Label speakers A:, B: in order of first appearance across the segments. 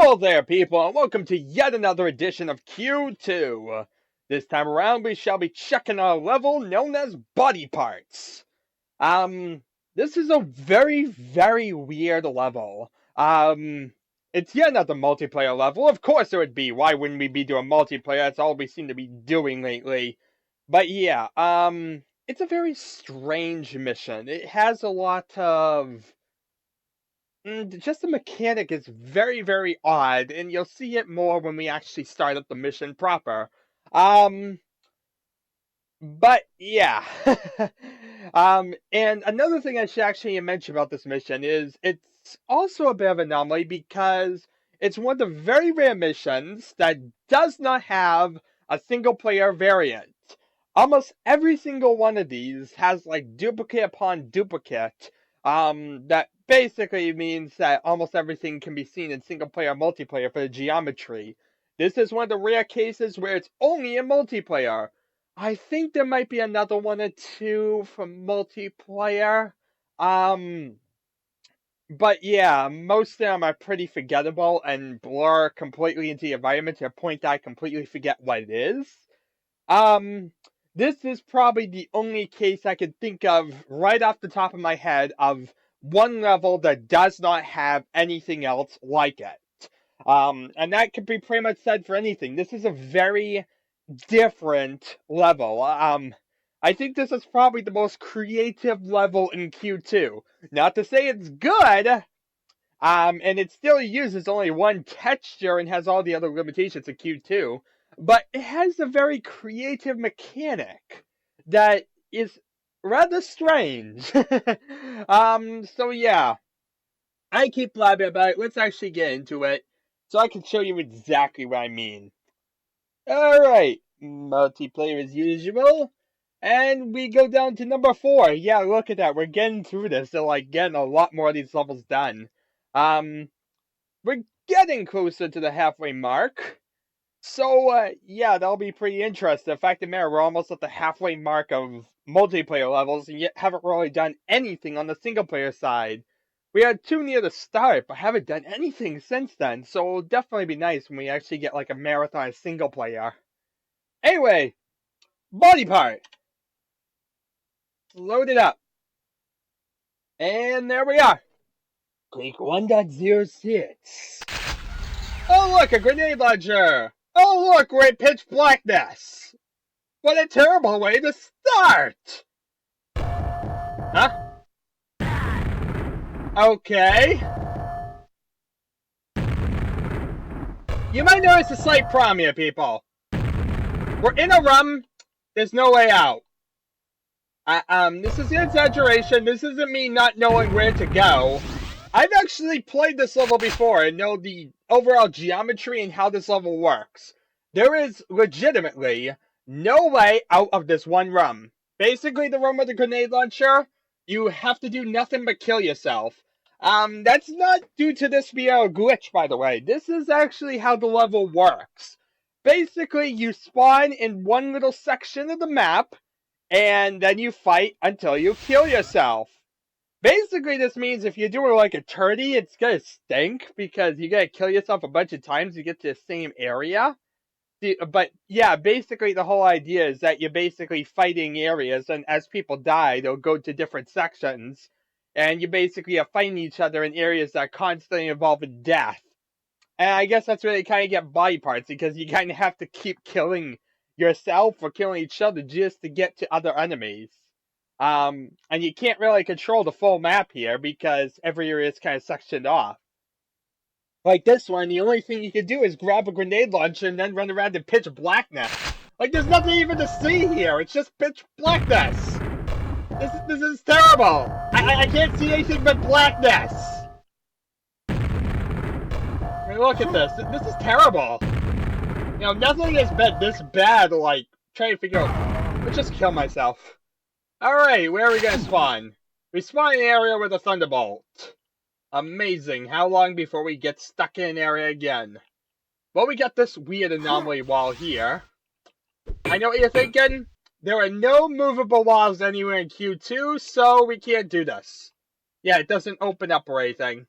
A: Hello there, people, and welcome to yet another edition of Q2. This time around, we shall be checking our level known as Body Parts. This is a very, very weird level. It's yet another multiplayer level. Of course it would be. Why wouldn't we be doing multiplayer? That's all we seem to be doing lately. But yeah, it's a very strange mission. It has a lot of just the mechanic is very, very odd, and you'll see it more when we actually start up the mission proper. Um, but yeah. And another thing I should actually mention about this mission is it's also a bit of an anomaly because it's one of the very rare missions that does not have a single player variant. Almost every single one of these has like duplicate upon duplicate. That basically means that almost everything can be seen in single player multiplayer for the geometry. This is one of the rare cases where it's only in multiplayer. I think there might be another one or two for multiplayer. Um, but yeah, most of them are pretty forgettable and blur completely into the environment to a point that I completely forget what it is. Um, this is probably the only case I can think of right off the top of my head of one level that does not have anything else like it. And that could be pretty much said for anything. This is a very different level. I think this is probably the most creative level in Q2. Not to say it's good, and it still uses only one texture and has all the other limitations of Q2, but it has a very creative mechanic that is rather strange. So yeah, I keep blabbing about it. Let's actually get into it so I can show you exactly what I mean. Alright, multiplayer as usual. And we go down to number 4. Yeah, look at that. We're getting through this. So, like, getting a lot more of these levels done. We're getting closer to the halfway mark. So, yeah, that'll be pretty interesting. The fact of the matter, we're almost at the halfway mark of multiplayer levels, and yet haven't really done anything on the single player side. We had 2 near the start, but haven't done anything since then, so it'll definitely be nice when we actually get like a marathon single player. Anyway, body part. Load it up. And there we are. Click 1.06. Oh look, a grenade launcher! Oh look, we're in pitch blackness! What a terrible way to start! Huh? Okay. You might notice a slight problem here, people. We're in a room, there's no way out. This is an exaggeration, this isn't me not knowing where to go. I've actually played this level before and know the overall geometry and how this level works. There is legitimately no way out of this one room. Basically, the room with the grenade launcher, you have to do nothing but kill yourself. That's not due to this being a glitch, by the way. This is actually how the level works. Basically, you spawn in one little section of the map, and then you fight until you kill yourself. Basically, this means if you're doing like a turdy, it's gonna stink because you gotta kill yourself a bunch of times to get to the same area. But yeah, basically the whole idea is that you're basically fighting areas, and as people die, they'll go to different sections, and you basically are fighting each other in areas that constantly involve death. And I guess that's where they kind of get body parts, because you kind of have to keep killing yourself or killing each other just to get to other enemies. And you can't really control the full map here because every area is kind of sectioned off. Like this one, the only thing you can do is grab a grenade launcher and then run around in pitch blackness. Like there's nothing even to see here. It's just pitch blackness. This is terrible. I can't see anything but blackness. I mean, look at this. This is terrible. You know, nothing has been this bad. Like trying to figure out. Let's just kill myself. Alright, where are we gonna spawn? We spawn in an area with a thunderbolt. Amazing. How long before we get stuck in an area again? Well, we got this weird anomaly wall here. I know what you're thinking. There are no movable walls anywhere in Q2, so we can't do this. Yeah, it doesn't open up or anything.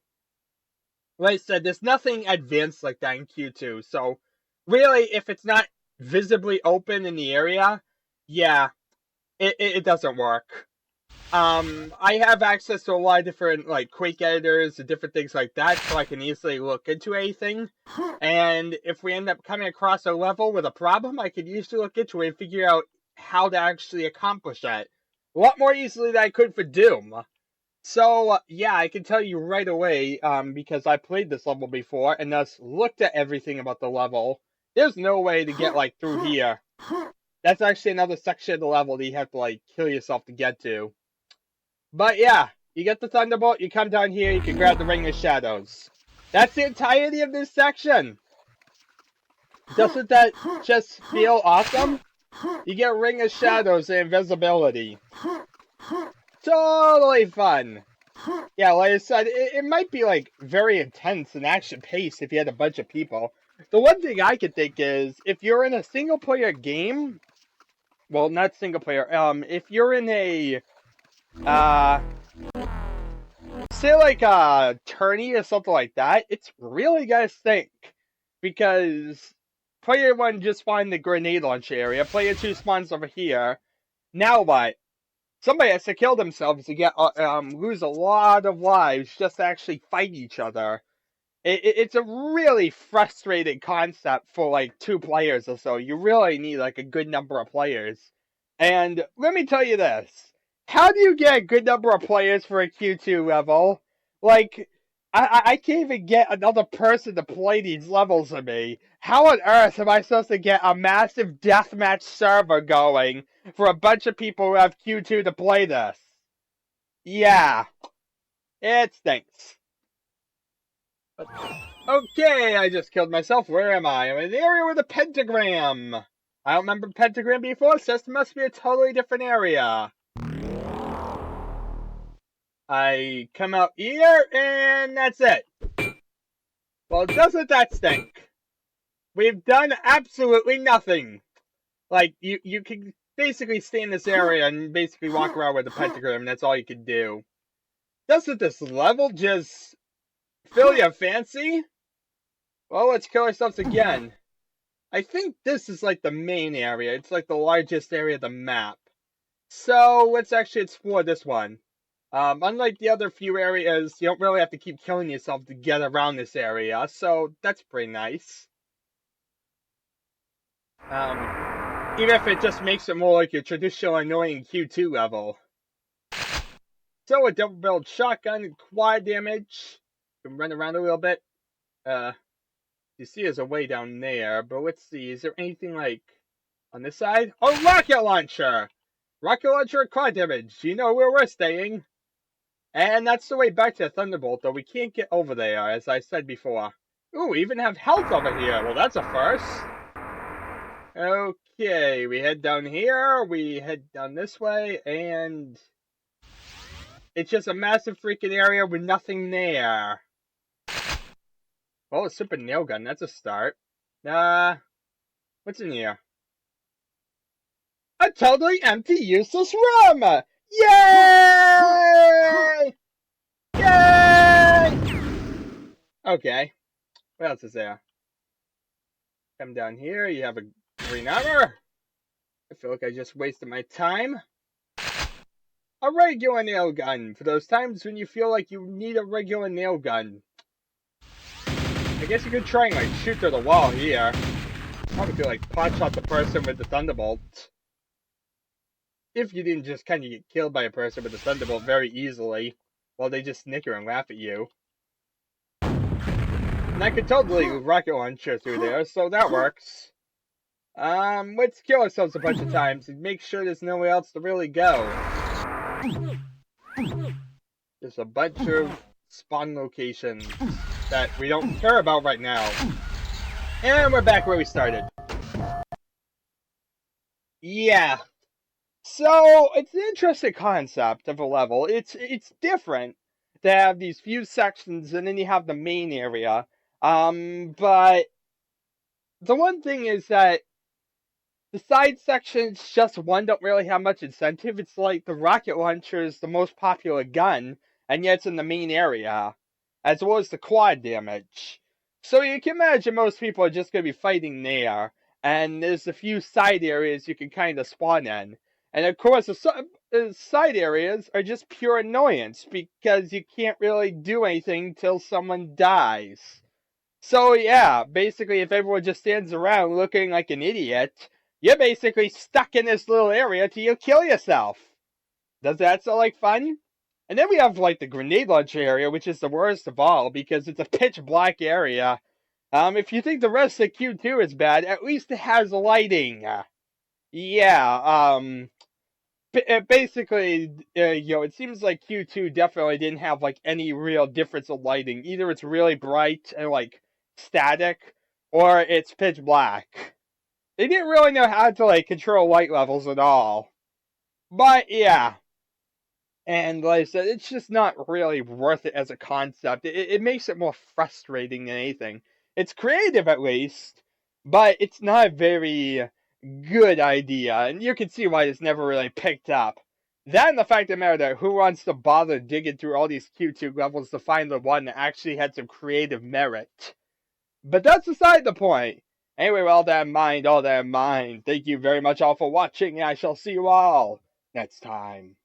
A: like I said, there's nothing advanced like that in Q2. So really, if it's not visibly open in the area, yeah, it doesn't work. I have access to a lot of different like Quake editors and different things like that, so I can easily look into anything. And if we end up coming across a level with a problem, I could usually look into it and figure out how to actually accomplish that a lot more easily than I could for Doom. So yeah, I can tell you right away, because I played this level before and thus looked at everything about the level. There's no way to get like through here. That's actually another section of the level that you have to like kill yourself to get to. But yeah, you get the Thunderbolt, you come down here, you can grab the Ring of Shadows. That's the entirety of this section. Doesn't that just feel awesome? You get Ring of Shadows and Invisibility. Totally fun. Yeah, like I said, it might be like very intense and action paced if you had a bunch of people. The one thing I could think is if you're in a single player game, well, not single player, if you're in a say like a tourney or something like that, it's really gonna stink because player one just spawned the grenade launch area, player two spawns over here. Now what? Somebody has to kill themselves to get lose a lot of lives just to actually fight each other. It's a really frustrating concept for like two players or so. You really need like a good number of players. And let me tell you this. How do you get a good number of players for a Q2 level? Like, I can't even get another person to play these levels with me. How on earth am I supposed to get a massive deathmatch server going for a bunch of people who have Q2 to play this? Yeah, it stinks. Okay, I just killed myself. Where am I? I'm in the area with a pentagram. I don't remember pentagram before, so this must be a totally different area. I come out here, and that's it. Well, doesn't that stink? We've done absolutely nothing. Like, you can basically stay in this area and basically walk around with a pentagram, and that's all you can do. Doesn't this level just fill your fancy? Well, let's kill ourselves again. I think this is like the main area. It's like the largest area of the map. So let's actually explore this one. Unlike the other few areas, you don't really have to keep killing yourself to get around this area, so that's pretty nice. Even if it just makes it more like your traditional annoying Q2 level. So a double barreled shotgun and quad damage. You can run around a little bit. You see there's a way down there, but let's see, is there anything like on this side? Oh, rocket launcher! Rocket launcher quad damage. You know where we're staying. And that's the way back to the Thunderbolt, though we can't get over there, as I said before. Ooh, we even have health over here. Well, that's a first. Okay, we head down here, we head down this way, and it's just a massive freaking area with nothing there. Well, a super nail gun, that's a start. What's in here? A totally empty, useless room! Yay! Yay! Okay, what else is there? Come down here, you have a green armor. I feel like I just wasted my time. A regular nail gun, for those times when you feel like you need a regular nail gun. I guess you could try and like shoot through the wall here. Probably could like pot shot the person with the Thunderbolt. If you didn't just kind of get killed by a person with the Thunderbolt very easily, while they just snicker and laugh at you. And I could totally rocket launcher through there, so that works. Let's kill ourselves a bunch of times and make sure there's nowhere else to really go. There's a bunch of spawn locations that we don't care about right now. And we're back where we started. Yeah. So, it's an interesting concept of a level. It's different to have these few sections and then you have the main area. But the one thing is that the side sections, just one, don't really have much incentive. It's like the rocket launcher is the most popular gun, and yet it's in the main area. as well as the quad damage. So you can imagine most people are just going to be fighting there, and there's a few side areas you can kind of spawn in. And of course, the side areas are just pure annoyance because you can't really do anything till someone dies. So yeah, basically, if everyone just stands around looking like an idiot, you're basically stuck in this little area till you kill yourself. Does that sound like fun? And then we have like the grenade launcher area, which is the worst of all because it's a pitch black area. If you think the rest of Q2 is bad, at least it has lighting. Yeah, basically, it seems like Q2 definitely didn't have like any real difference of lighting. Either it's really bright and like static, or it's pitch black. They didn't really know how to like control light levels at all. But yeah, and like I said, it's just not really worth it as a concept. It makes it more frustrating than anything. It's creative at least, but it's not a very good idea, and you can see why it's never really picked up. That and the fact of the matter that who wants to bother digging through all these Q2 levels to find the one that actually had some creative merit. But that's beside the point. Anyway, with all that in mind, thank you very much all for watching, and I shall see you all next time.